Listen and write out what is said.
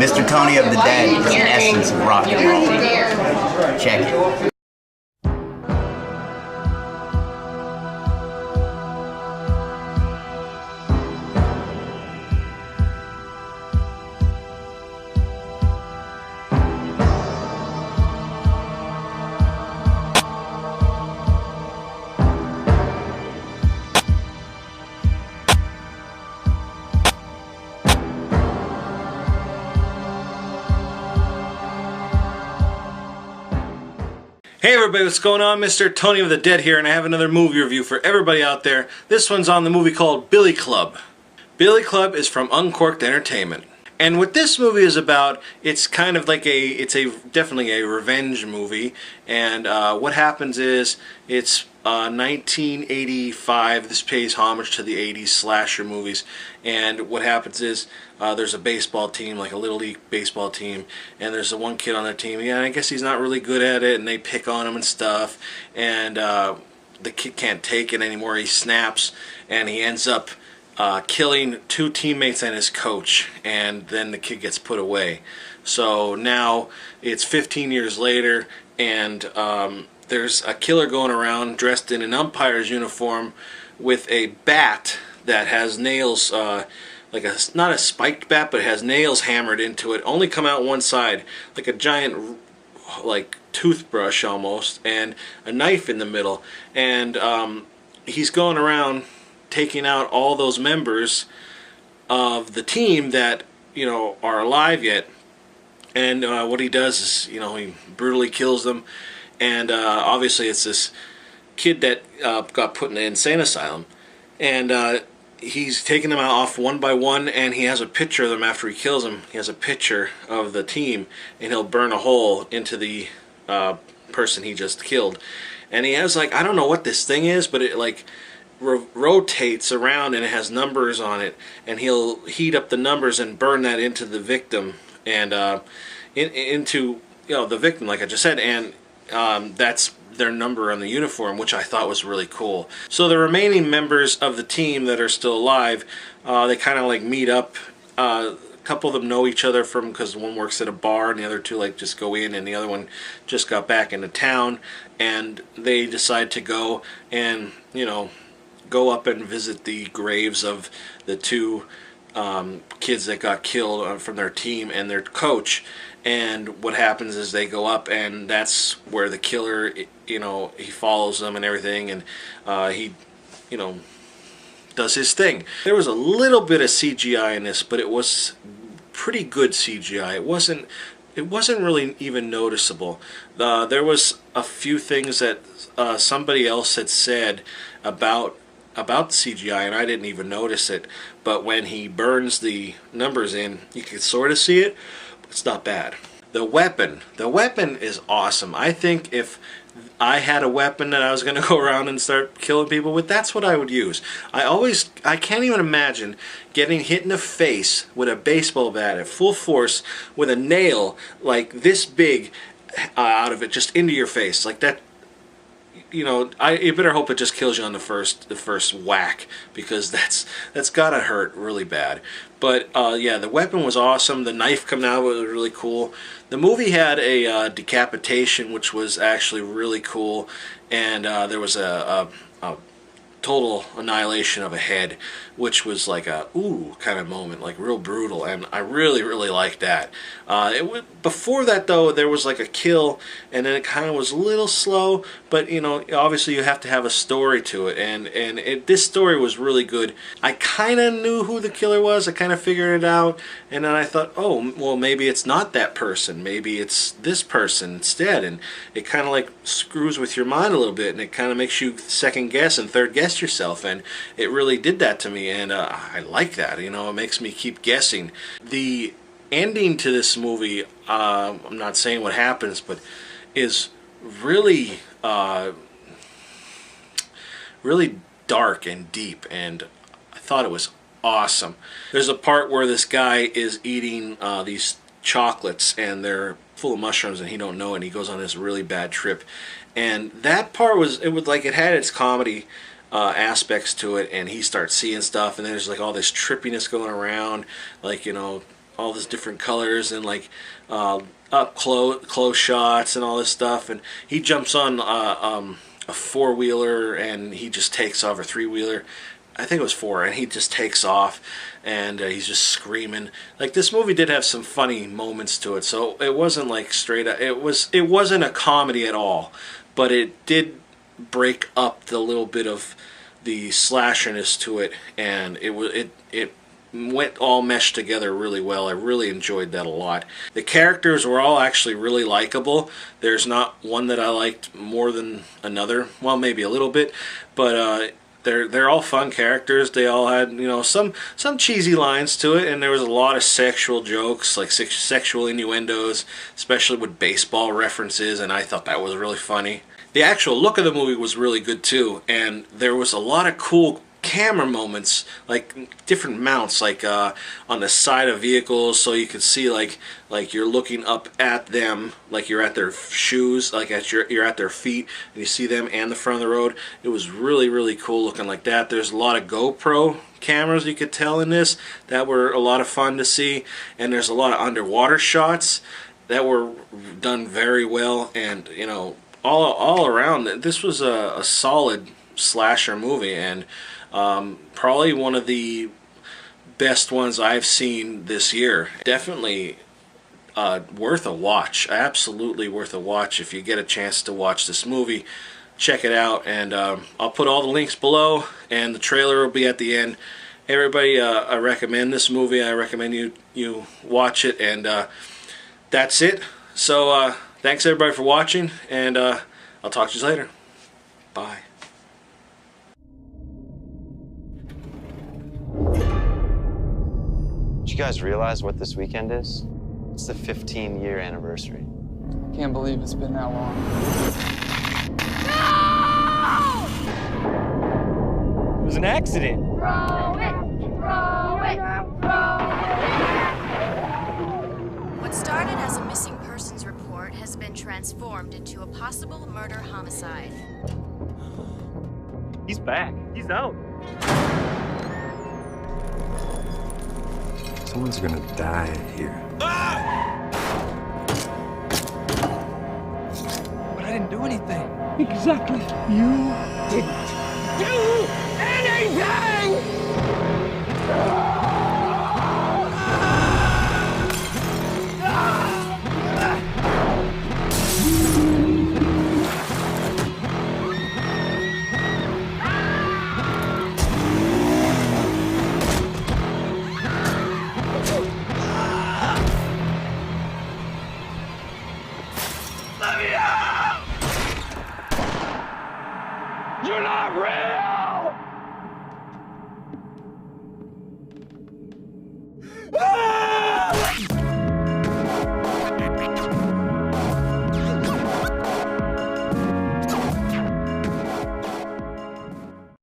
Mr. Tony of the Dead is the essence of rock and roll. Check it. Hey everybody, what's going on? Mr. Tony of the Dead here, and I have another movie review for everybody out there. This one's on the movie called Billy Club. Billy Club is from Uncork'd Entertainment. And what this movie is about, it's kind of like definitely a revenge movie. And what happens is, it's 1985. This pays homage to the 80s slasher movies. And what happens is, there's a baseball team, like a little league baseball team, and there's the one kid on their team. Yeah, I guess he's not really good at it, and they pick on him and stuff. And the kid can't take it anymore. He snaps, and he ends up killing two teammates and his coach, and then the kid gets put away. So now it's 15 years later, and there's a killer going around dressed in an umpire's uniform with a bat that has nails, not a spiked bat, but it has nails hammered into it, only come out one side, like a giant toothbrush almost, and a knife in the middle. And he's going around taking out all those members of the team that are alive yet. And what he does is he brutally kills them. And obviously it's this kid that got put in an insane asylum, and he's taking them off one by one, and he has a picture of them after he kills them. He has a picture of the team, and he'll burn a hole into the person he just killed. And he has I don't know what this thing is, but it rotates around, and it has numbers on it, and he'll heat up the numbers and burn that into the victim, and into the victim, like I just said, and that's their number on the uniform, which I thought was really cool. So the remaining members of the team that are still alive, they kind of meet up. A couple of them know each other because one works at a bar, and the other two just go in, and the other one just got back into town, and they decide to go and go up and visit the graves of the two kids that got killed from their team and their coach. And what happens is they go up, and that's where the killer, he follows them and everything, and he, does his thing. There was a little bit of CGI in this, but it was pretty good CGI. It wasn't really even noticeable. There was a few things that somebody else had said about the CGI, and I didn't even notice it. But when he burns the numbers in, you can sort of see it. It's not bad. The weapon is awesome. I think if I had a weapon that I was going to go around and start killing people with, that's what I would use. I can't even imagine getting hit in the face with a baseball bat at full force with a nail like this big out of it, just into your face like that. You better hope it just kills you on the first whack, because that's gotta hurt really bad. But yeah, the weapon was awesome. The knife coming out was really cool. The movie had a decapitation, which was actually really cool, and there was a total annihilation of a head, which was like a ooh kind of moment, like real brutal, and I really liked that. Before that though, there was a kill, and then it kind of was a little slow, but obviously you have to have a story to it, and this story was really good. I kind of knew who the killer was. I kind of figured it out, and then I thought, oh well, maybe it's not that person, maybe it's this person instead, and it kind of screws with your mind a little bit, and it kind of makes you second guess and third guess yourself, and it really did that to me, and I like that. It makes me keep guessing. The ending to this movie, I'm not saying what happens, but is really really dark and deep, and I thought it was awesome. There's a part where this guy is eating these chocolates, and they're full of mushrooms, and he don't know it, and he goes on this really bad trip, and that part it had its comedy aspects to it, and he starts seeing stuff, and there's all this trippiness going around, all these different colors and like up close shots and all this stuff. And he jumps on a four-wheeler and he just takes off, or three-wheeler. I think it was four, and he just takes off, and he's just screaming. Like, this movie did have some funny moments to it, so it wasn't like straight up. It wasn't a comedy at all, but it did break up the little bit of the slasherness to it, and it went all meshed together really well. I really enjoyed that a lot. The characters were all actually really likable. There's not one that I liked more than another. Well, maybe a little bit, but they're all fun characters. They all had, you know, some cheesy lines to it, and there was a lot of sexual jokes, like sexual innuendos, especially with baseball references, and I thought that was really funny. The actual look of the movie was really good too, and there was a lot of cool camera moments, like different mounts, like on the side of vehicles, so you could see like you're looking up at them, like you're at their shoes, like you're at their feet, and you see them and the front of the road. It was really cool looking like that. There's a lot of GoPro cameras you could tell in this that were a lot of fun to see, and there's a lot of underwater shots that were done very well, and you know, all around this was a solid slasher movie, and probably one of the best ones I've seen this year. Definitely worth a watch. Absolutely worth a watch. If you get a chance to watch this movie, check it out, and I'll put all the links below, and the trailer will be at the end. Everybody, I recommend this movie. I recommend you watch it, and that's it. So thanks everybody for watching, and I'll talk to you later. Bye. Did you guys realize what this weekend is? It's the 15-year anniversary. Can't believe it's been that long. No! It was an accident. Throw it! Throw it! Throw it! What started as a missing persons report has been transformed into a possible murder-homicide. He's back. He's out. Someone's gonna die here. But I didn't do anything. Exactly. You didn't do anything! You're not real!